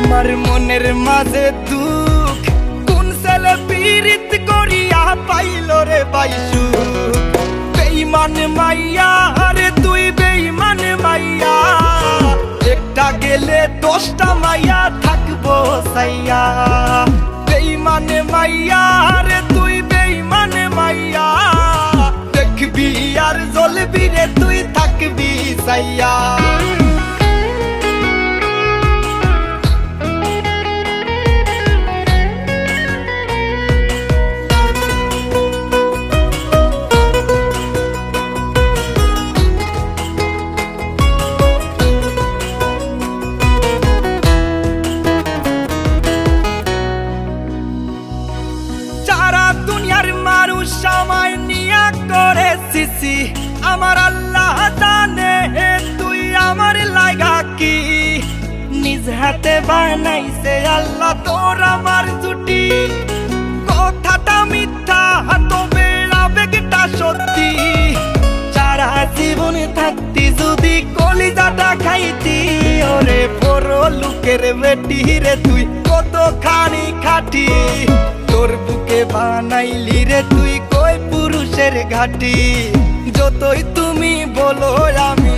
আমার মনের মাঝে দুঃখ কোন ছেলে পীড়িত করিয়া পাইল রে বাইসু বেঈমান মাইয়া আরে তুই বেঈমান মাইয়া একটা গেলে 10টা মাইয়া থাকবো সাইয়া বেঈমান মাইয়া আরে তুই বেঈমান মাইয়া দেখবি আর জ্বলবি রে তুই থাকবি সাইয়া সময় নিয়া করে সিসি আমার আল্লাহ জানে তুই আমার লাগা কি নিজ হাতে বানাইছে আল্লাহ তোর আমার জুটি কথাটা মিথ্যা তবে আবেগটা সত্যি সারা জীবন থাকতি যদি কলিজাটা খাইতি ওরে বড় লোকের বেটি রে তুই কতখানি খাটি তোর বুকে বানাইলি রে তুই কই পুরুষের ঘাটি যতই তুমি বলো আমি